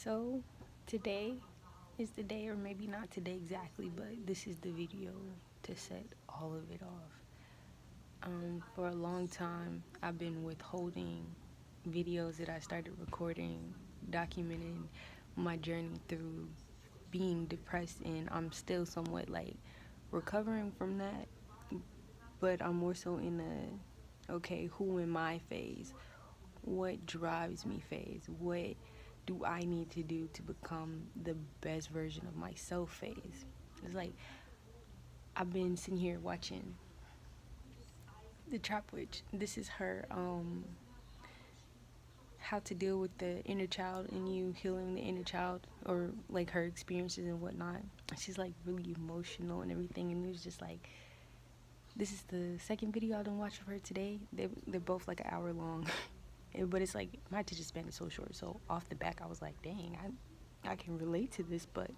So today is the day, or maybe not today exactly, but this is the video to set all of it off. For a long time, I've been withholding videos that I started recording, documenting my journey through being depressed, and I'm still somewhat like recovering from that, but I'm more so in a okay, who am I phase. What drives me phase? What do I need to do to become the best version of myself phase? It's like I've been sitting here watching the Trap Witch. This is her how to deal with the inner child and you healing the inner child, or like her experiences and whatnot. She's like really emotional and everything, and it was just like this is the second video I done watched of her today. They're both like an hour long. But it's like my attention span is so short. So off the back, I was like, dang, I can relate to this. But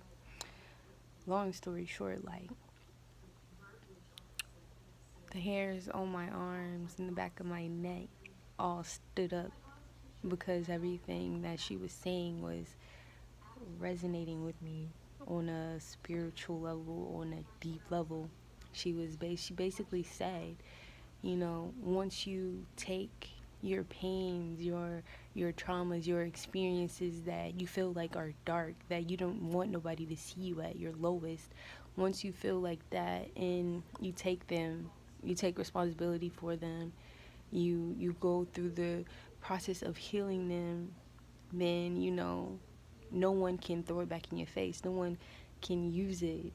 long story short, like the hairs on my arms and the back of my neck all stood up because everything that she was saying was resonating with me on a spiritual level, on a deep level. She basically said, once you take your pains, your traumas, your experiences that you feel like are dark, that you don't want nobody to see you at your lowest, once you feel like that and you take them, you take responsibility for them, you go through the process of healing them, then no one can throw it back in your face. No one can use it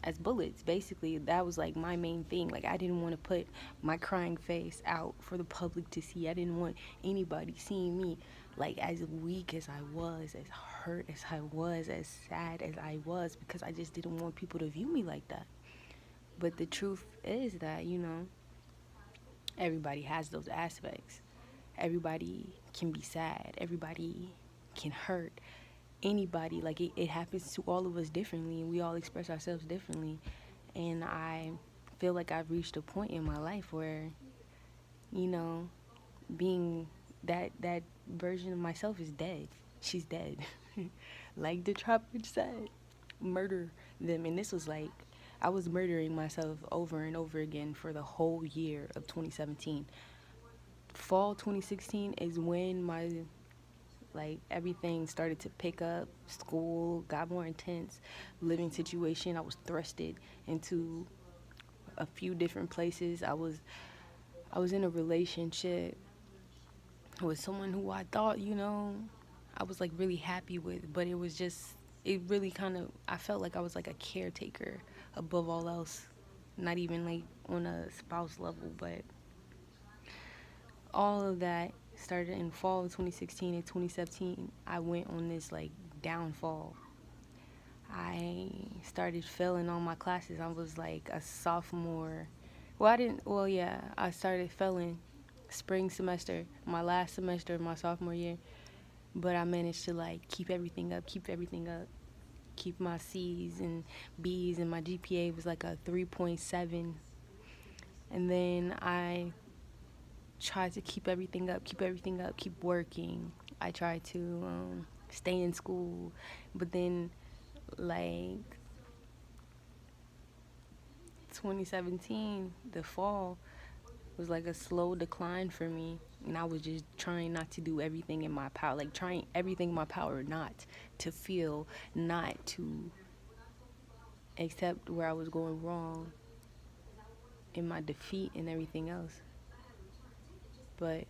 as bullets. Basically, that was like my main thing. Like, I didn't want to put my crying face out for the public to see. I didn't want anybody seeing me like as weak as I was, as hurt as I was, as sad as I was, because I just didn't want people to view me like that. But the truth is that everybody has those aspects. Everybody can be sad, everybody can hurt, anybody, like it happens to all of us differently, and we all express ourselves differently. And I feel like I've reached a point in my life where, you know, being that version of myself is dead. She's dead. Like the Tropic said, murder them. And this was like I was murdering myself over and over again for the whole year of 2017. Fall 2016 is when my like everything started to pick up. School got more intense, living situation, I was thrusted into a few different places. I was in a relationship with someone who I thought, I was like really happy with, but it was just it really kind of I felt like I was like a caretaker above all else. Not even like on a spouse level, but all of that started in fall of 2016. And 2017 I went on this like downfall. I started failing all my classes. I was like a sophomore. Well, I didn't. Well, yeah, I started failing spring semester, my last semester of my sophomore year. But I managed to like keep everything up, keep my C's and B's, and my GPA was like a 3.7. And then I tried to keep everything up, keep working. I tried to stay in school, but then like 2017, the fall was like a slow decline for me, and I was just trying not to do everything in my power, like trying everything in my power not to feel, not to accept where I was going wrong in my defeat and everything else. But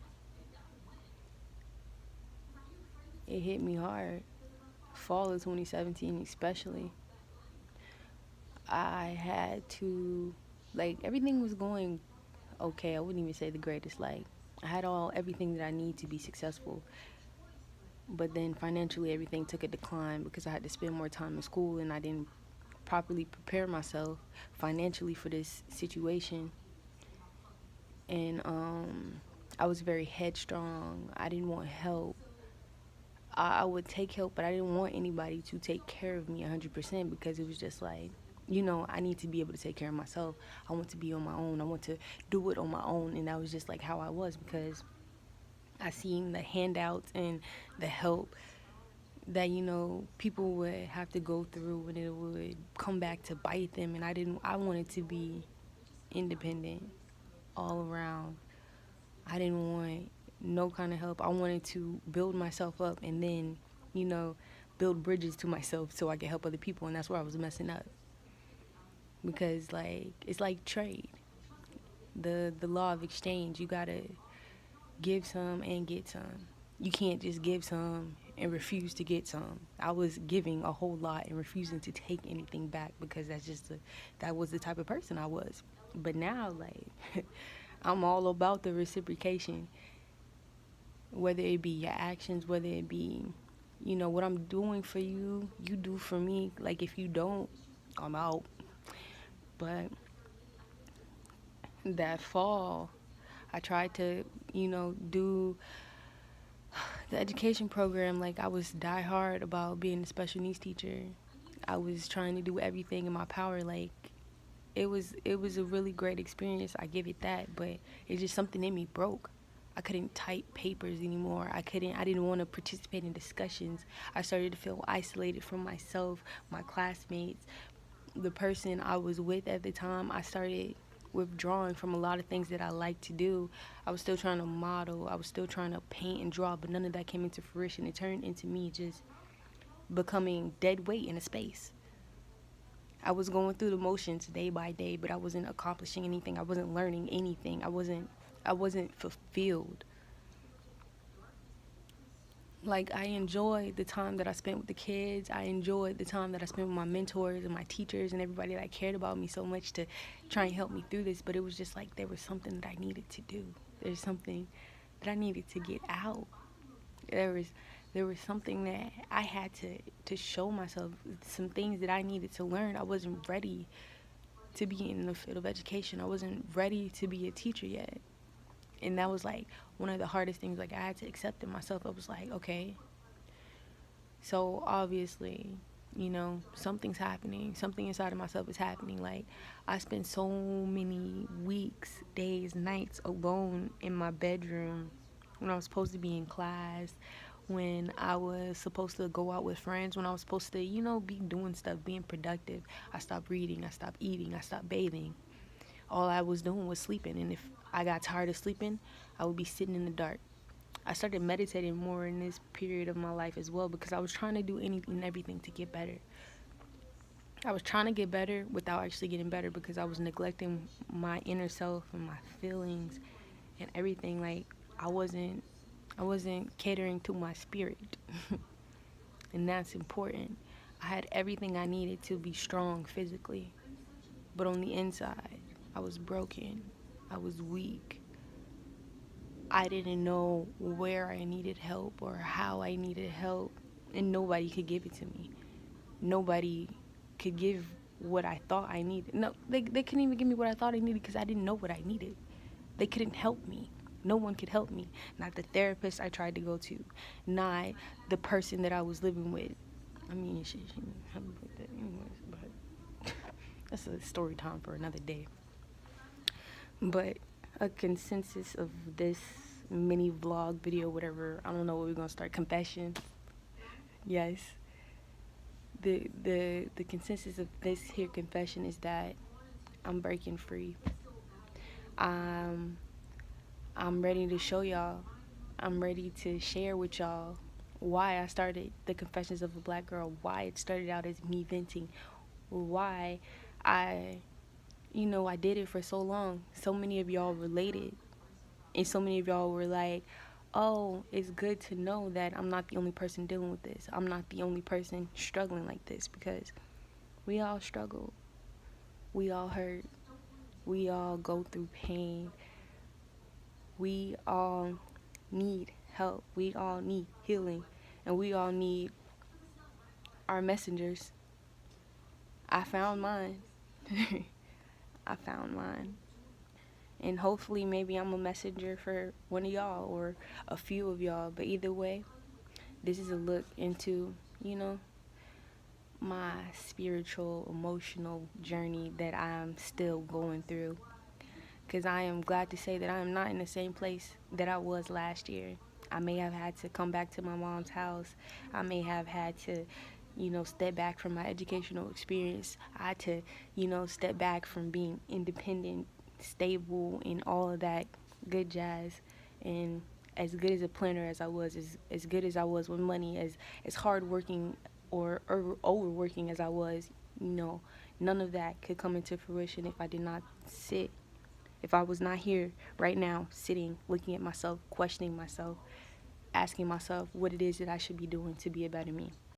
it hit me hard. Fall of 2017 especially. I had to, like, everything was going okay. I wouldn't even say the greatest. Like, I had everything that I need to be successful. But then financially, everything took a decline because I had to spend more time in school, and I didn't properly prepare myself financially for this situation. And I was very headstrong. I didn't want help. I would take help, but I didn't want anybody to take care of me 100% because it was just like, I need to be able to take care of myself. I want to be on my own. I want to do it on my own. And that was just like how I was, because I seen the handouts and the help that, you know, people would have to go through and it would come back to bite them. And I wanted to be independent all around. I didn't want no kind of help. I wanted to build myself up and then, you know, build bridges to myself so I could help other people. And that's where I was messing up. Because, like, it's like trade. The law of exchange, you gotta give some and get some. You can't just give some and refuse to get some. I was giving a whole lot and refusing to take anything back because that was the type of person I was. But now, like, I'm all about the reciprocation, whether it be your actions, whether it be, you know, what I'm doing for you, you do for me. Like, if you don't, I'm out. But that fall, I tried to, you know, do the education program. Like, I was die hard about being a special needs teacher. I was trying to do everything in my power. Like, it was a really great experience. I give it that, but it's just something in me broke. I couldn't type papers anymore. I didn't want to participate in discussions. I started to feel isolated from myself, my classmates, the person I was with at the time. I started withdrawing from a lot of things that I like to do. I was still trying to model. I was still trying to paint and draw, but none of that came into fruition. It turned into me just becoming dead weight in a space. I was going through the motions day by day, but I wasn't accomplishing anything. I wasn't learning anything. I wasn't fulfilled. Like, I enjoyed the time that I spent with the kids. I enjoyed the time that I spent with my mentors and my teachers and everybody that cared about me so much to try and help me through this. But it was just like there was something that I needed to do. There's something that I needed to get out. There was there was something that I had to show myself, some things that I needed to learn. I wasn't ready to be in the field of education. I wasn't ready to be a teacher yet. And that was like one of the hardest things. Like, I had to accept it myself. I was like, okay, so obviously, you know, something's happening. Something inside of myself is happening. Like, I spent so many weeks, days, nights alone in my bedroom when I was supposed to be in class, when I was supposed to go out with friends, when I was supposed to, you know, be doing stuff, being productive. I stopped reading, I stopped eating, I stopped bathing. All I was doing was sleeping. And if I got tired of sleeping, I would be sitting in the dark. I started meditating more in this period of my life as well because I was trying to do anything and everything to get better. I was trying to get better without actually getting better because I was neglecting my inner self and my feelings and everything. Like, I wasn't I wasn't catering to my spirit. And that's important. I had everything I needed to be strong physically, but on the inside, I was broken. I was weak. I didn't know where I needed help or how I needed help, and nobody could give it to me. Nobody could give what I thought I needed. No, they couldn't even give me what I thought I needed because I didn't know what I needed. They couldn't help me. No one could help me. Not the therapist I tried to go to, not the person that I was living with. I mean, she didn't help me with that anyways, but that's a story time for another day. But a consensus of this mini vlog video, whatever, I don't know what we're gonna start. Confession. Yes. The consensus of this here confession is that I'm breaking free. Um I'm ready to show y'all. I'm ready to share with y'all why I started the Confessions of a Black Girl, why it started out as me venting, why I, you know, I did it for so long. So many of y'all related, and so many of y'all were like, oh, it's good to know that I'm not the only person dealing with this. I'm not the only person struggling like this, because we all struggle. We all hurt. We all go through pain. We all need help. We all need healing. And we all need our messengers. I found mine. I found mine. And hopefully maybe I'm a messenger for one of y'all or a few of y'all. But either way, this is a look into, you know, my spiritual, emotional journey that I'm still going through. Because I am glad to say that I am not in the same place that I was last year. I may have had to come back to my mom's house. I may have had to, step back from my educational experience. I had to, step back from being independent, stable, and all of that good jazz. And as good as a planner as I was, as good as I was with money, as hardworking or overworking as I was, none of that could come into fruition if I did not sit. If I was not here right now, sitting, looking at myself, questioning myself, asking myself what it is that I should be doing to be a better me.